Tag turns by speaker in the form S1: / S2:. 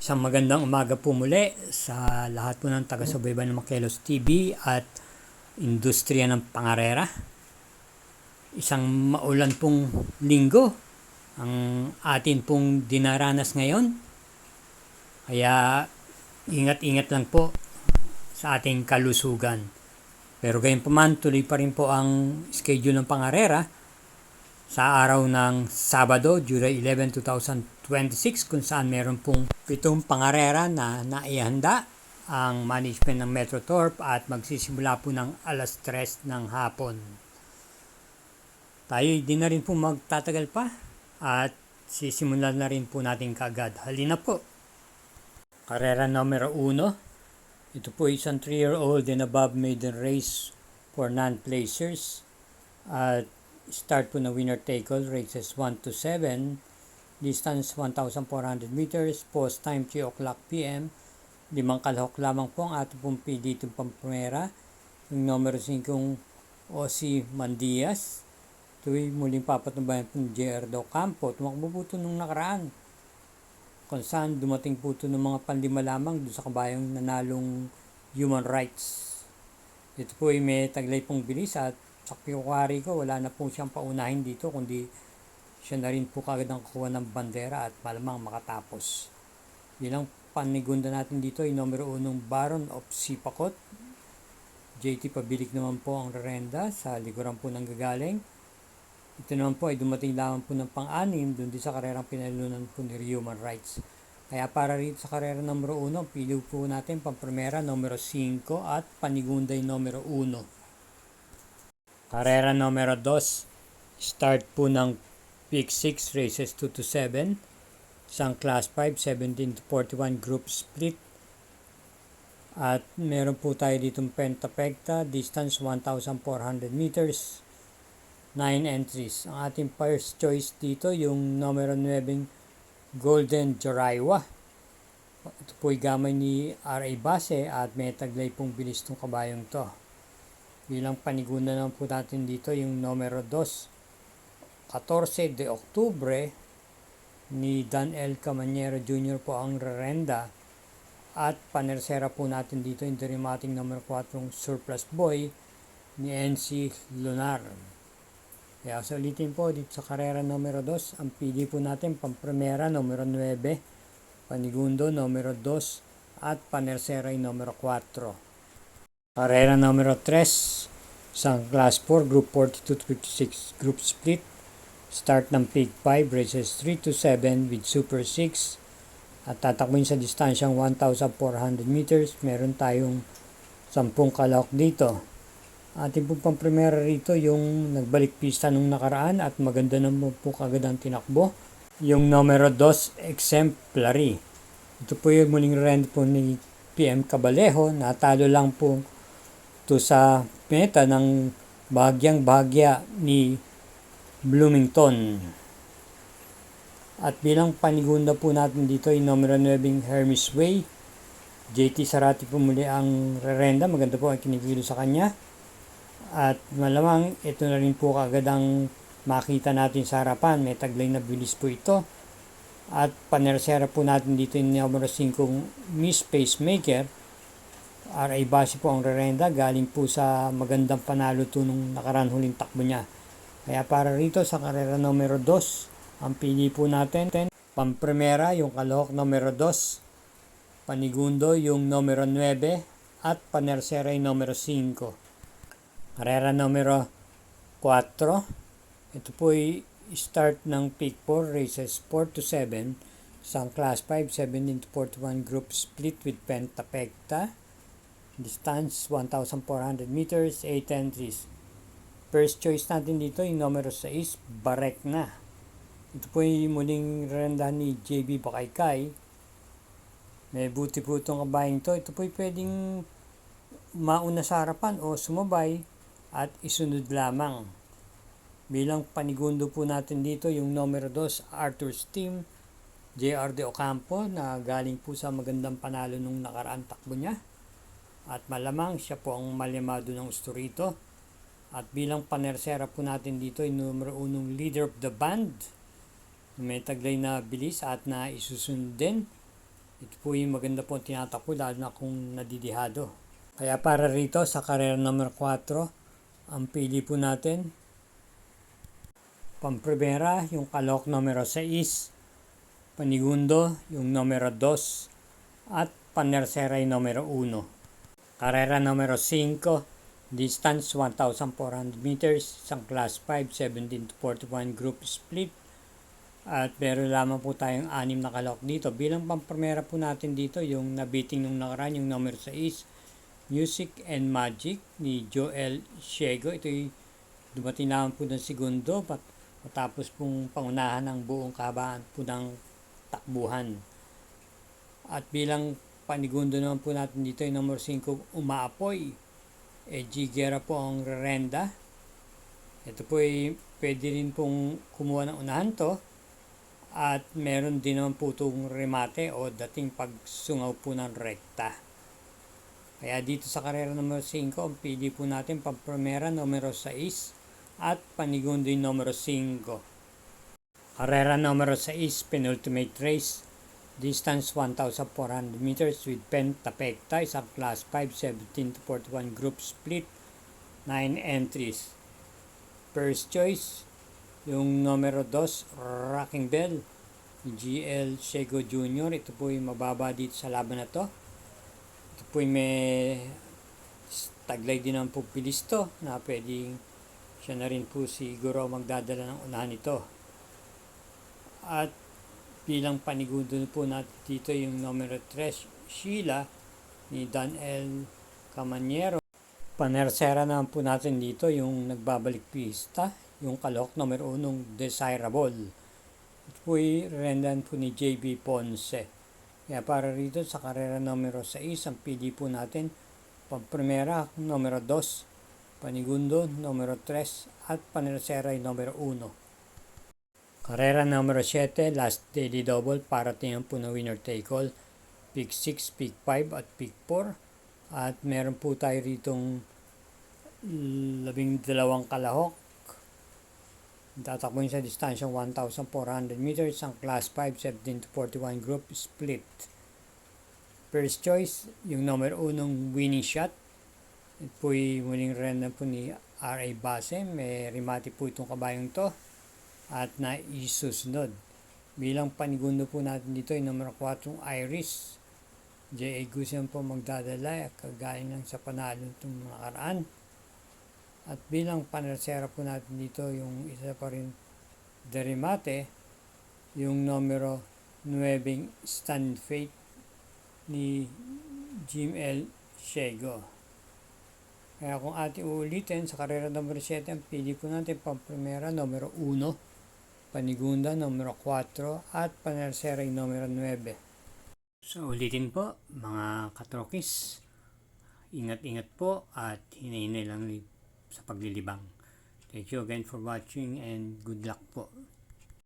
S1: Isang magandang umaga po muli sa lahat po ng taga-subaybay ng Makelos TV at industriya ng pangarera. Isang maulan pong linggo ang atin pong dinaranas ngayon. Kaya ingat-ingat lang po sa ating kalusugan. Pero gayunpaman tuloy pa rin po ang schedule ng pangarera sa araw ng Sabado, July 11, 2026 kung saan meron pong 7 pangarera na naihanda ang management ng Metrotorp at magsisimula po ng alas 3 ng hapon. Tayo di na rin po magtatagal pa at sisimulan na rin po natin kaagad. Halina po. Karera numero 1. Ito po isang 3-year-old and above maiden race for non-placers. At start po na winner take all, races 1 to 7, distance 1,400 meters, post time 3 o'clock p.m. 5 kalahok lamang po ang ating pong PD itong pampumera. Yung numero 5 Osi Mandias. Ito'y muling papatumbayan po ng JR Campo. Tumakbo po ito nung nakaraan. Kung saan dumating po ito ng mga pandima lamang doon sa kabayang nanalong human rights. Ito po ay may taglay pong bilis at sa kiwari ko, wala na po siyang paunahin dito, kundi siya na rin po kagad ang kukuha ng bandera at malamang makatapos. Bilang panigunda natin dito ay numero 1 Baron of Sipakot. JT Pabilik naman po ang rerenda sa likuran po ng gagaling. Ito naman po ay dumating lamang po ng pang-anim doon din sa karerang pinalunan po ni Human Rights. Kaya para rito sa karera numero 1, pili po natin pang-primera numero 5 at panigunday numero 1. Karera numero 2, start po ng Peak 6, races 2 to 7, isang Class 5, 17 to 41 group split. At meron po tayo ditong pentapekta, distance 1,400 meters, 9 entries. Ang ating first choice dito, yung numero 9, Golden Joraiwa. Ito po ay gamay ni R.A. Base at may taglay pong bilis ng kabayong to. Bilang paniguna naman po natin dito yung numero 2, 14 de Oktubre ni Dan L. Camanero Jr. po ang rerenda. At panersera po natin dito yung derimating numero 4, Surplus Boy ni NC Lunar. Kaya ulitin po dito sa karera numero 2, ang pili po natin pang-primera numero 9, panigundo numero 2 at panersera yung numero 4. Karera numero 3, isang Class 4, Group 42 to 56 group split. Start ng Peak 5, races 3 to 7 with Super 6. At tatakbuhin sa distansyang 1,400 meters. Meron tayong 10 kalahok dito. Ating po pang primera rito yung nagbalik pista nung nakaraan at maganda naman po kagad ang tinakbo. Yung numero 2, Exemplary. Ito po yung muling rend po ni PM Cabalejo. Natalo lang po to sa meta ng bahagyang-bahagya ni Bloomington. At bilang panigunda po natin dito ay numero 9 Hermes Way. JT Sarati po muli ang rerenda. Maganda po ang kinikilo sa kanya. At malamang ito na rin po kagad ang makita natin sa harapan. May taglay na bilis po ito. At panersera po natin dito yung numero 5 Miss Pacemaker. R.A. Base po ang rerenda, galing po sa magandang panalo to nung nakaraan huling takbo niya. Kaya para rito sa karera numero 2, ang pili po natin, pang-primera yung kalahok numero 2, panigundo yung numero 9 at panersera yung numero 5. Karera numero 4, ito po ay start ng Peak 4, races 4 to 7, isang Class 5, 17 to 41 group split with pentapekta. Distance 1,400 meters, 8 entries. First choice natin dito yung numero 6, Barekna. Ito po yung muling renda ni JB Bakaykay. May buti po itong kabayang to. Ito po yung pwedeng mauna sa harapan o sumabay at isunod lamang. Bilang panigundo po natin dito yung numero 2, Arthur's Team, JR De Ocampo na galing po sa magandang panalo nung nakaraan takbo niya. At malamang siya po ang malimado ng gusto rito. At bilang panersera po natin dito yung numero 1 Leader of the Band. May taglay na bilis at na isusunod din Ito po yung maganda po tinatakbo lalo na kung nadidihado. Kaya para rito sa karera number 4, ang pili po natin, pamprimera yung kalok numero 6, panigundo yung numero 2, at panersera yung numero 1. Karera numero 5, distance 1,400 meters, isang class 5, 17 to 41 group split. At meron lamang po tayong 6 na kalok dito. Bilang pamprimera po natin dito, yung nabiting nung nakaraan, yung number 6, Music and Magic ni Joel Shiego. Ito'y dumating naman po ng segundo matapos pong pangunahan ng buong kahabaan po ng takbuhan. At bilang panigundo naman po natin dito, yung number 5, Umaapoy. Jigera po ang rerenda. Ito po ay pwede rin pong kumuha ng unahan to. At meron din naman po itong remate o dating pagsungaw po ng rekta. Kaya dito sa karera numero 5, ang pili po natin pamprimera numero 6 at panigundo yung numero 5. Karera numero 6, penultimate race. Distance 1,400 meters with pentapekta, isang class 5, 17 to 41 group split, 9 entries. First choice, yung numero 2, Rocking Bell, GL Shiego Jr. Ito po yung mababa dito sa laban na to. Ito po yung may taglay din ng pupilis to na pwedeng siya na rin po siguro magdadala ng unahan ito. At bilang panigundo po natin dito yung numero 3, Sheila ni Dan L. Camaniero. Panersera naman po natin dito yung nagbabalik pista, yung kalok numero 1, Desirable. Ito po yung rendan po ni JB Ponce. Kaya para rito sa karera numero 6, ang pili po natin, pamprimera numero 2, panigundo numero 3, at panersera numero 1. Karera numero 7, last daily double, para tingnan po na winner take all, pick 6, pick 5, at pick 4. At meron po tayo ritong 12 kalahok. Tatakbuhin sa distansyang 1,400 meters, ang class 5, 17 to 41 group split. First choice, yung number 1, winning shot. Ito po yung muling renda po ni R.A. Base. May remati po itong kabayong to at naisusunod. Bilang panigundo po natin dito yung number 4, Iris. J.A. Gusian po magdadala, kagaling lang sa panalo itong nakaraan. At bilang panersera po natin dito, yung isa pa rin Derimate, yung numero 9, Stand Faith ni Jim L. Shiego. Kaya kung ating uulitin, sa karera numero 7, ang pili po natin pamprimera numero 1, panigunda numero 4, at panersera numero 9. So ulitin po mga katrokis, ingat-ingat po at hinay-hinay lang sa paglilibang. Thank you again for watching and good luck po.